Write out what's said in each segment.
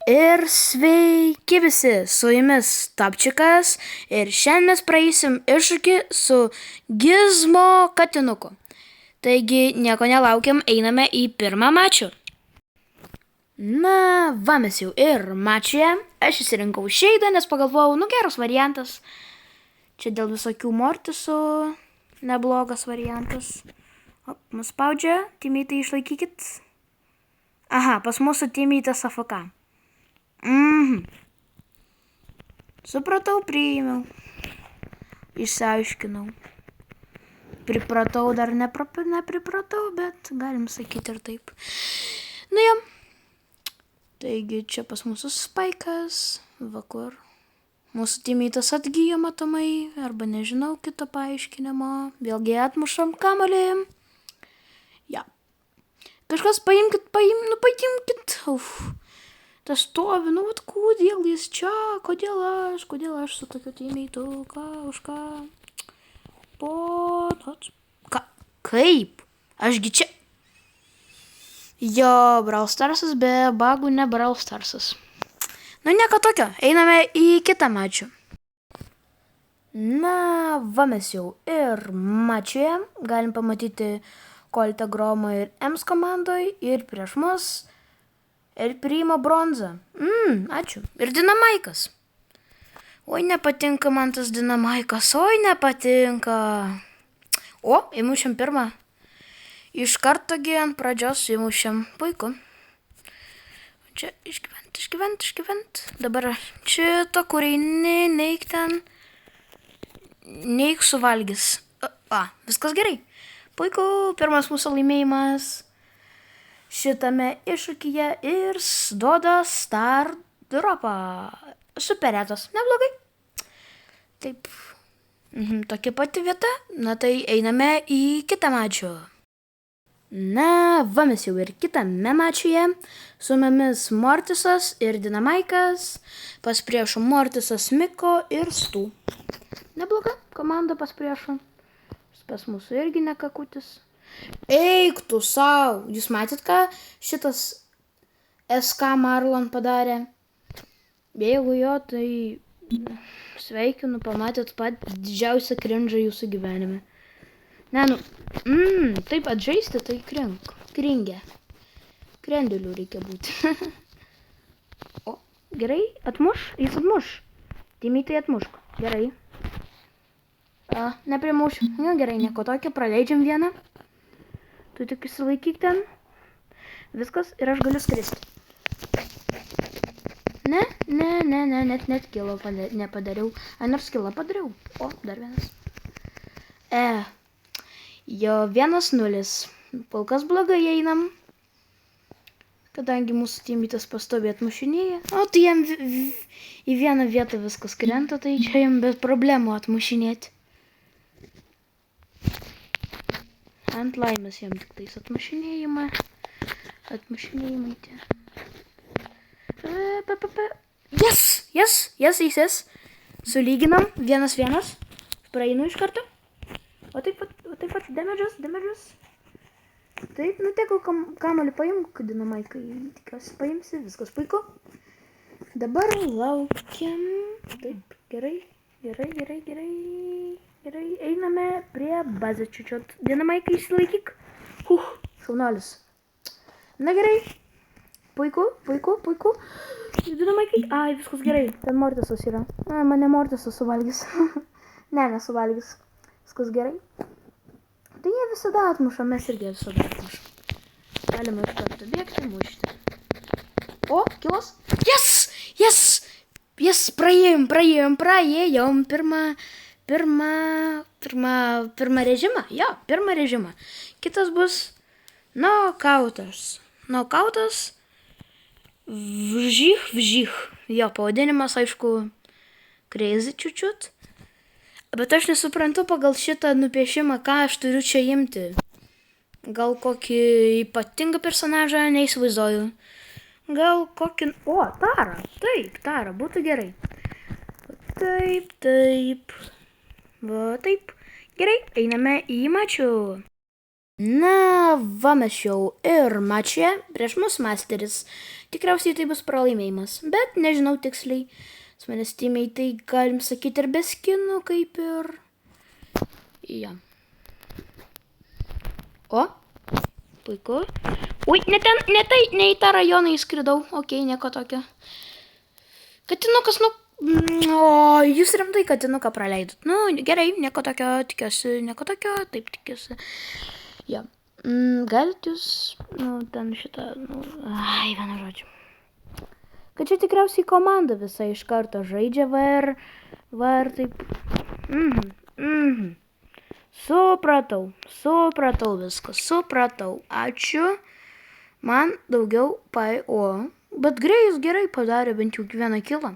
Ir sveiki visi, su jumis Topčikas ir šiandien mes praeisim iššūkį su Gizmo katinuku. Taigi nieko nelaukiam, einame į pirmą mačą. Na, va mes jau ir mačioje. Aš įsirinkau šeidą, nes pagalvojau, geras variantas. Čia dėl visokių mortisų neblogas variantas. O, mus spaudžia, timytai išlaikykit. Aha, pas mūsų timytas AFK. Supratau, priėmiau. Išsiaiškinau. Pripratau, dar nepripratau, bet galim sakyti ir taip. Nu jo. Taigi čia pas mūsų spaikas, vakur. Mūsų timytas atgyjo matomai, arba nežinau kito paaiškinimo. Vėlgi atmušam kamuolį. Ja. Kažkas paimkit. Uf. Tas stovi, vat kodėl jis čia, kodėl aš su tokiu timytu, už ką? Kaip? Ašgi čia. Jo, Brawl Starsas be bagų ne Brawl Starsas. Nu, nieko tokio, einame į kitą mačą. Na, va mes jau ir mačioje, galim pamatyti Coltą Gromą ir Ems komandoj ir prieš mus. Ir priima bronzą. Ačiū. Ir Dinamaikas. Oi, nepatinka man tas Dinamaikas. Oi, nepatinka. O, įmušėm pirmą. Iš karto ant pradžios įmušėm. Puiku. Čia išgyvent. Dabar šito, kur eini, neik ten. Neik suvalgys. Viskas gerai. Puiku, pirmas mūsų laimėjimas šitame iššūkyje ir duoda Star Dropą. Super retas, neblogai. Taip. Tokia pati vieta. Na tai einame į kitą mačą. Na, va mes jau ir kitame mačyje. Su mumis Mortisas ir Dinamaikas. Pas priešų Mortisas, Miko ir Stu. Nebloga komanda pas priešų. Pas mūsų irgi nekakutis. Eik tu sau. Jūs matėt, ką šitas SK Marlon padarė? Jeigu jo, tai sveikinu, pamatėt pat didžiausią cringe'ą jūsų gyvenime. Ne, taip atžaisti, tai kringė. Krendeliu reikia būti. O, gerai, jis atmuš. Timytai atmušk, gerai. Neprimušiu. Gerai, nieko tokio, praleidžiam vieną. Tu tik įsilaikyk ten. Viskas ir aš galiu skristi. Ne, net kilo nepadariau. Nors kilą padariau. O, dar vienas. Jo, 1-0. Kol kas blogai einam. Kadangi mūsų timytas pastoviai atmušinėja. O, tai jam į vieną vietą viskas krenta, tai čia jam be problemų atmušinėti. Ant laimės jam tik tais atmušinėjimai tie. Yes. Sulyginam, 1-1. Praeinu iš karto. O taip pat, damage'as. Taip, tegul kamuolį paimk, Dinamaikai, tikiuosi paimsi, viskas puiku. Dabar laukiam. Taip, gerai. Einame prie bazės čiučiut. Dinamaikai, išsilaikyk. Šaunuolis. Na gerai. Puiku. Dinamaikai. Viskas gerai. Ten Mortisas yra. Mane Mortisas suvalgys. Nesuvalgys. Viskas gerai. Tai jie visada atmuša, mes irgi visada atmušam. Galima iš karto bėgti, mušti. O, kilos. Yes, praėjom. Pirmą režimą. Jo, pirmą režimą. Kitas bus Knockoutas. Vžych. Jo, pavadinimas, aišku, crazy čiučiut. Bet aš nesuprantu pagal šitą nupiešimą, ką aš turiu čia imti. Gal kokį ypatingą personažą, neįsivaizduoju. Gal kokį... O, Tara. Taip, Tara, būtų gerai. Taip. Va, taip. Gerai, einame į mačių. Na, va mes jau ir mačioje. Prieš mus Masteris tikriausiai tai bus pralaimėjimas, bet nežinau tiksliai. Su manęs timiai tai galim sakyti ir be skinų, kaip ir... Ja. O, puiku. Ui, ne į tą rajoną įskridau. Okei, nieko tokio. Katinukas, O, jūs rimtai katinuką praleidot. Gerai, nieko tokio, tikiuosi, nieko tokio, taip tikiuosi. Ja. Galit jūs, ten šitą, vienu žodžiu. Kad čia tikriausiai komanda visa iš karto žaidžia VR taip. Supratau viską, supratau. Ačiū. Man daugiau bet Grėjus gerai padarė bent jau vieną kilą.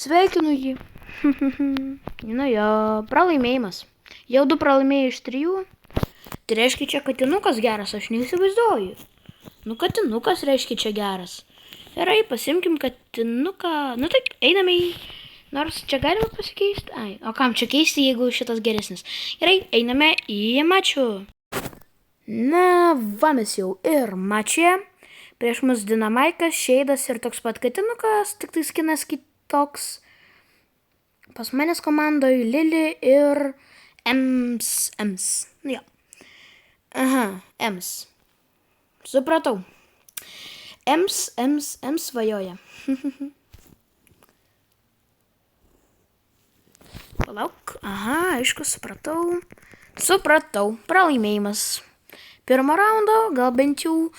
Sveikinu jį. Jo, pralaimėjimas. Jau 2 pralaimėjai iš 3. Tai reiškia čia katinukas geras, aš neįsivaizduoju. Katinukas reiškia čia geras. Gerai, pasimkim katinuką. Taip, einame į... Nors čia galima pasikeisti. O kam čia keisti, jeigu šitas geresnis? Gerai, einame į mačių. Mes jau ir mačia. Prieš mus Dinamaikas, Šeidas ir toks pat katinukas, tik tai skinas kitoks. Pas manęs komandoje Lili ir Ems. Jo. Ems. Supratau. Ems svajoja. Palauk. Aišku, supratau. Pralaimėjimas. 1 raundo, gal bent jau...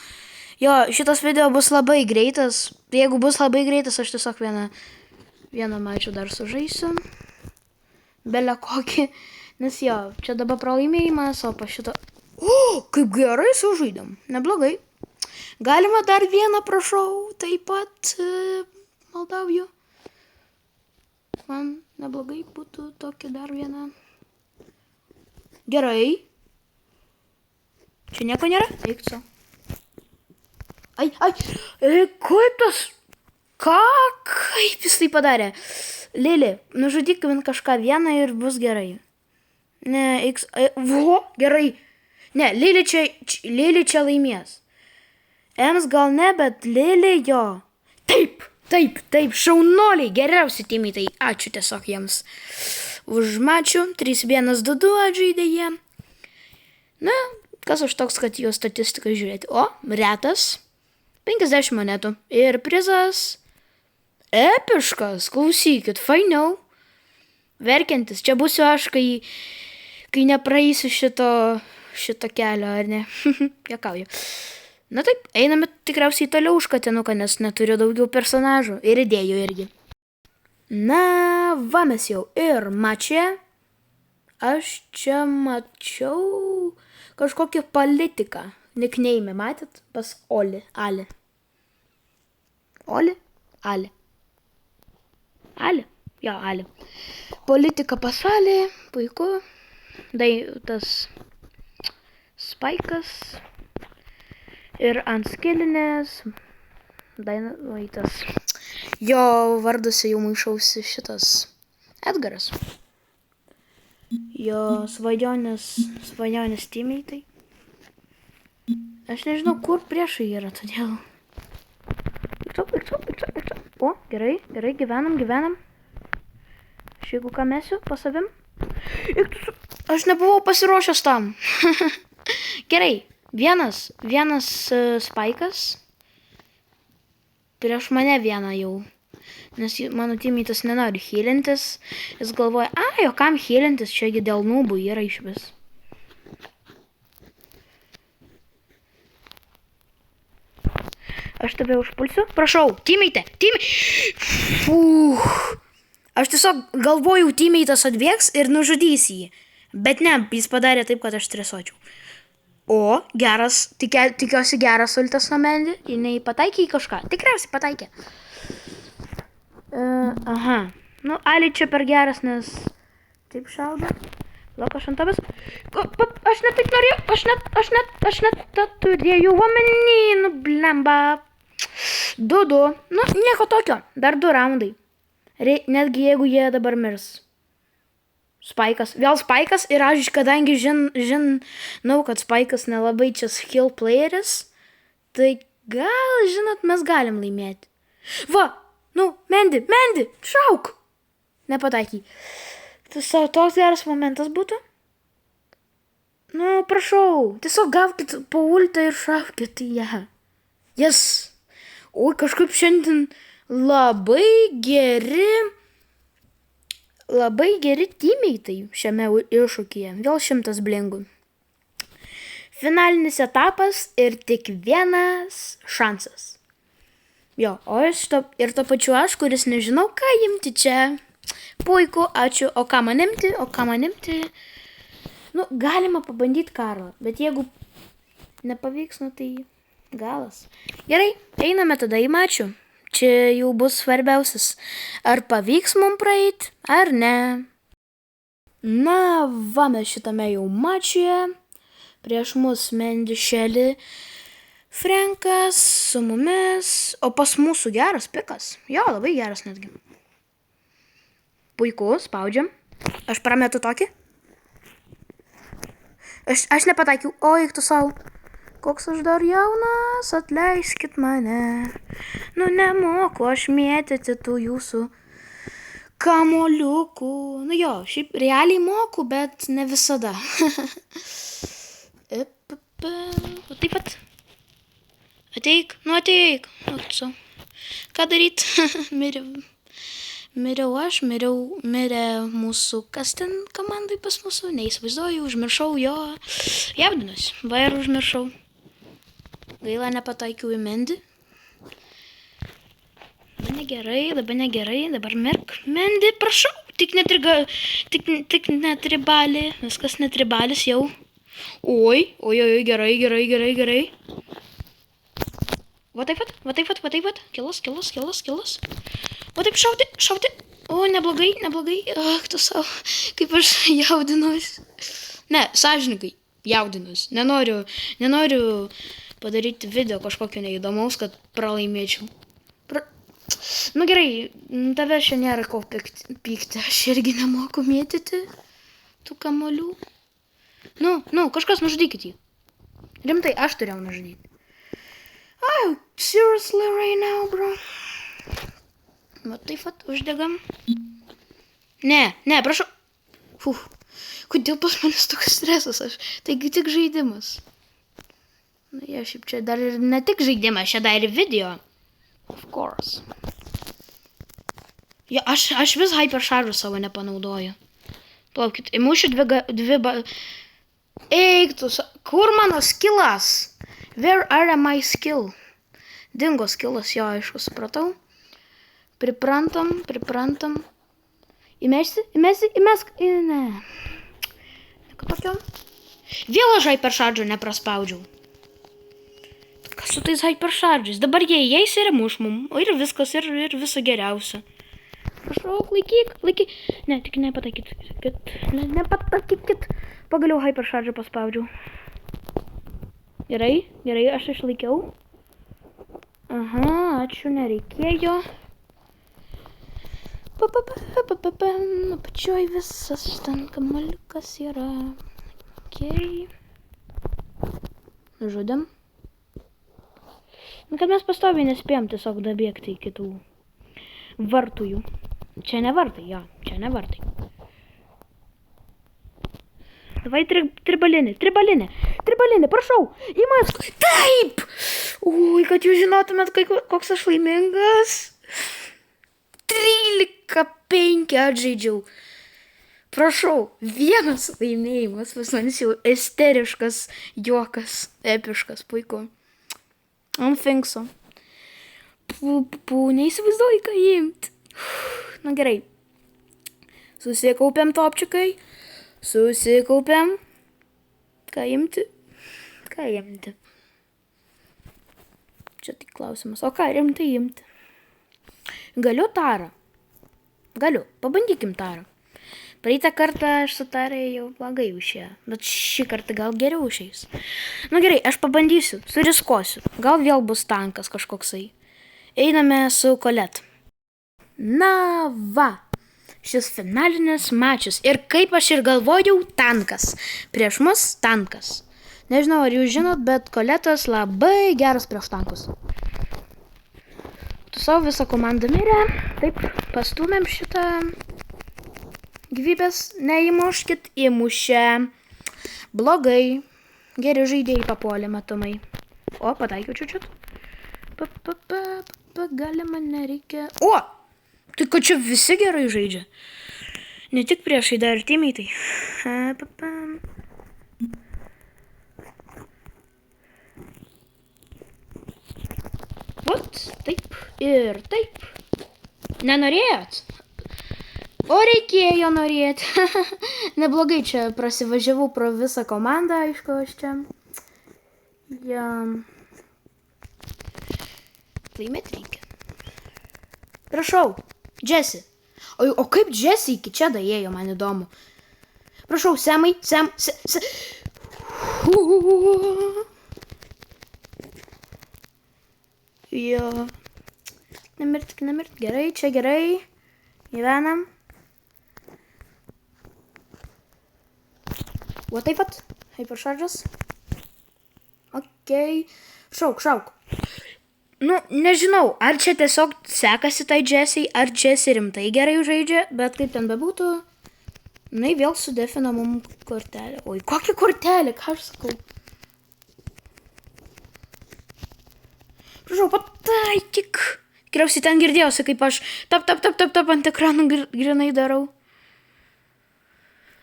Jo, šitas video bus labai greitas. Jeigu bus labai greitas, aš tiesiog vieną mačą dar sužaisiu. Belė kokį. Nes jo, čia dabar pralaimėjimas, o pa šito... kaip gerai sužaidėm. Neblogai. Galima dar vieną, prašau. Taip pat maldauju. Man neblogai būtų tokį dar vieną. Gerai. Čia nieko nėra? Eik su. Kaip tas? Kaip jis tai padarė? Lili, nužudyk man kažką vieną ir bus gerai. Ne, gerai. Ne, Lili čia laimės. Ems gal ne, bet Lili jo. Taip, šaunoliai, geriausi timiai, tai ačiū tiesiog jiems už mačių. 3-1-2 atžaidė jie. Na, kas už toks, kad jo statistiką žiūrėti. O, retas. 50 monetų. Ir prizas epiškas, klausykit, fainiau. Verkiantis, čia būsiu aš, kai nepraeisiu šito kelio, ar ne? Juokauju. Na taip, einame tikriausiai toliau už katinuką, nes neturiu daugiau personažų ir idėjų irgi. Na, mes jau ir mačia. Aš čia mačiau kažkokią politiką. Nikneimė, matėt? Pas Oli, Ali. Oli? Ali. Ali? Jo, Ali. Politika pas Ali, puiku. Tas Spaikas. Ir ant skilinės. Tas. Jo varduose jau maišausi šitas Edgaras. Jo svajonės timiai tai. Aš nežinau, kur priešai yra, todėl. O, gerai, gyvenam. Aš jeigu ką mesiu, pasavim. Aš nebuvau pasiruošęs tam. Gerai, vienas Spaikas. Prieš mane vieną jau. Nes mano timitas nenori healintis. Jis galvoja, o kam healintis, čiagi dėl nūbų yra išvis. Aš tave užpulsiu. Prašau, timeite. Aš tiesiog galvojau, timeitas atbėgs ir nužudys jį. Bet ne, jis padarė taip, kad aš stresuočiau. O, geras, tikiuosi geras ultas nuo Mendy. Jinai pataikė į kažką. Tikriausiai pataikė. Ali čia per geras, nes taip šaudo. Lauk, aš ant tavęs. Aš net taip norėjau. Aš net turėjau omeny, blemba. 2-2. Nieko tokio. Dar 2 raundai. Netgi jeigu jie dabar mirs. Spaikas. Vėl Spaikas ir aš, kadangi žinau, kad Spaikas nelabai čia skill playeris, tai Gal, žinot, mes galim laimėti. Va, Mendi, šauk. Nepataiky. Toks geras momentas būtų. Prašau, tiesiog gaukit po ultą ir šaukit į ją. Yes. Oi, kažkaip šiandien labai geri teammatai šiame iššūkyje. Vėl 100 blingų. Finalinis etapas ir tik vienas šansas. Jo, ir to pačiu aš, kuris nežinau, ką imti čia. Puiku, ačiū. O ką man imti? Galima pabandyti Karlą, bet jeigu nepavyks, tai galas. Gerai, einame tada į mačių. Čia jau bus svarbiausias. Ar pavyks mums praeiti, ar ne? Mes šitame jau mačiuje. Prieš mus Mendi, Shelly, Frankas su mumis. O pas mūsų geras pikas. Jo, labai geras netgi. Puiku, spaudžiam. Aš prametu tokį. Aš nepataikiau. Oi, tu savo. Koks aš dar jaunas, atleiskit mane. Nemoku aš mėtyti tų jūsų kamoliukų. Jo, šiaip realiai moku, bet ne visada. Taip pat. Ateik. Ką daryt? Miriau aš, mirė mūsų, kas ten komandai pas mūsų, neįsivaizduoju, užmiršau jo, jaudinuosi, ir užmiršau. Gaila, nepataikiau į Mendi. Dabar negerai, dabar mirk. Mendi, prašau, tik netribalį, viskas netribalis jau. Oi, gerai. Va taip pat, kilas. O taip šauti. O, neblogai. Ak, tu savo, kaip aš jaudinuosi. Ne, sąžininkai, jaudinuosi. Nenoriu padaryti video kažkokio neįdomaus, kad pralaimėčiau. Gerai, tave čia nėra ko pykti. Aš irgi nemoku mėtyti tų kamolių. Kažkas nužudykit jį. Rimtai, aš turėjau nužudyti. Oh, seriously right now, bro. Va taip pat uždegam. Ne, prašau. Kodėl pas manęs toks stresas? Taigi tik žaidimas. Šiaip čia dar ir ne tik žaidimas, čia dar ir video. Of course. Aš vis hypercharge'ų savo nepanaudoju. Plaukit, įmušiu dvi Eik tu, kur mano skillas? Where are my skill? Dingo skillas, jo, aišku, supratau. Priprantam. Įmesk. Ne. Nieko tokio. Vėl aš hypercharge'ų nepraspaudžiau. Kas su tais hypercharge'ais? Dabar jie įeis ir muš mum. Ir viskas, ir viso geriausia. Prašau, laikyk. Ne, tik nepataikykit. Pagaliau hypercharge'ą paspaudžiau. Gerai, aš išlaikiau. Aha, ačiū, nereikėjo. Pačioj visas ten kamaliukas yra. Okay. Žudėm. Kad mes pastoviai nespėjom tiesiog dabėgti į kitų vartų jų. Čia ne vartai, jo, čia ne vartai. Davai tribalinė, prašau, įmask. Taip! Ui, kad jūs žinotumėt, koks aš laimingas. 13-5 atžaidžiau. Prašau, vienas laimėjimas, pas manis jau esteriškas juokas, epiškas, puiku. Think so. Neįsivaizduoju, ką imt. Na gerai. Susikaupiam topčikai. Ką imti? Čia tik klausimas. O ką rimtai imti? Galiu Tarą. Pabandykim Tarą. Praeitą kartą aš su Tara jau blogai išėjo, bet šį kartą gal geriau išeis. Na gerai, aš pabandysiu, suriskosiu. Gal vėl bus tankas kažkoksai. Einame su Colette. Na va, šis finalinis mačas. Ir kaip aš ir galvojau, tankas. Prieš mus tankas. Nežinau, ar jūs žinot, bet Koletas labai geras prieš tankus. Tu savo visą komandą mirė. Taip, pastumėm šitą. Gyvybės neįmuškit, įmušę. Blogai. Geri žaidėjai papuolė matomai. O, pataikiau čiučiut. Galima nereikia. O! Tai kad čia visi gerai žaidžia. Ne tik priešai, dar ir teammatai. Vat, taip ir taip. Nenorėjot? O reikėjo norėti. Neblogai čia prasivažiavau pro visą komandą, aišku, aš čia. Ja. Laimėt reikia. Prašau, Jesse. O kaip Jesse iki čia daėjo, man įdomu. Prašau, Samai, Jo. Nemirt. Gerai, čia gerai. Gyvenam. O taip pat. Hypercharges. Okei. Šauk. Nu, nežinau, ar čia tiesiog sekasi tai Jesse, ar Jesse rimtai gerai žaidžia, bet kaip ten bebūtų, jinai vėl sudefina mum kortelę. Oi, kokia kortelė, ką aš sakau? Prašau, pataikyk. Tikriausiai ten girdėjausi, kaip aš tap ant ekranų grinai darau.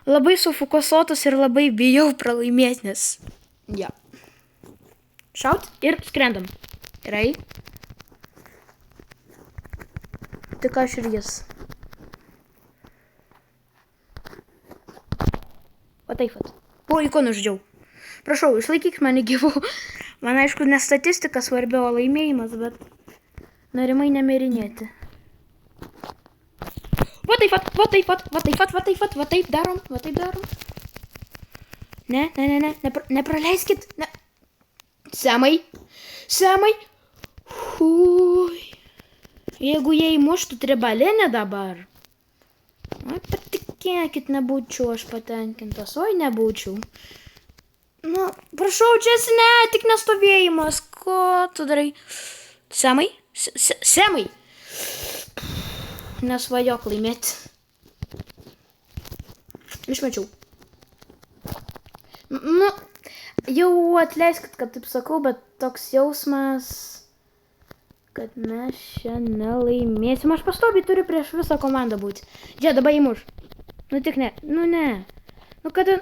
Labai sufokusuotas ir labai bijau pralaimėti, nes... Ja. Šaut ir skrendam. Gerai. Tik aš ir jis. O taip pat. Po ikonų žaidžiau. Prašau, išlaikyk mane gyvų. Man aišku, ne statistika svarbi, o laimėjimas, bet norimai nemirinėti. Va taip darom. Ne, nepraleiskit. Ne. Samai. Ui. Jeigu jie įmuštų tribalinę dabar. Oi, patikėkit, nebūčiau aš patenkintas. Oi, nebūčiau. Nu, prašau, Jesse, ne, tik nestovėjimas. Ko tu darai? Samai? Samai. Nesvajok laimėti. Išmečiau. Nu, jau atleiskit, kad taip sakau, bet toks jausmas, kad mes čia nelaimėsim. Aš pastoviai turiu prieš visą komandą būti. Čia dabar įmuš. Nu tik ne. Nu kada...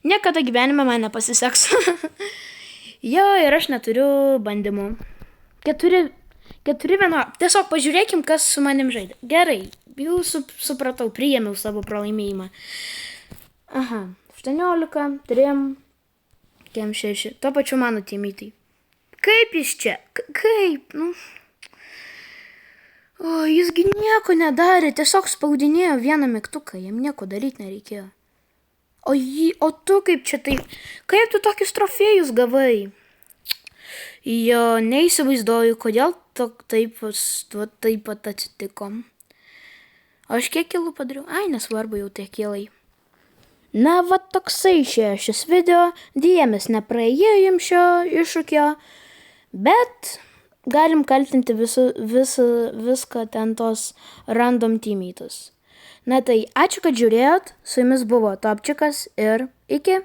Niekada gyvenime man nepasiseks. Jo, ir aš neturiu bandymų. 4-1. Tiesiog pažiūrėkim, kas su manim žaidė. Gerai, jau supratau, priėmiau savo pralaimėjimą. Aha, 18, 3, 6. Tuo pačiu mano teammatai. Kaip jis čia? Kaip? Nu. O, jisgi nieko nedarė, tiesiog spaudinėjo vieną mygtuką, jam nieko daryti nereikėjo. O tu kaip čia taip? Kaip tu tokius trofėjus gavai? Jo, neįsivaizduoju, kodėl taip pat atsitiko. O aš kiek kilų padariau? Ai, nesvarbu, jau tiek kilai. Na, va toksai išėjo šis video, dėmes nepraėjo jums šio iššūkio, bet galim kaltinti viską ten tos random teammates. Na tai, ačiū, kad žiūrėjot, su jumis buvo Topčikas ir iki.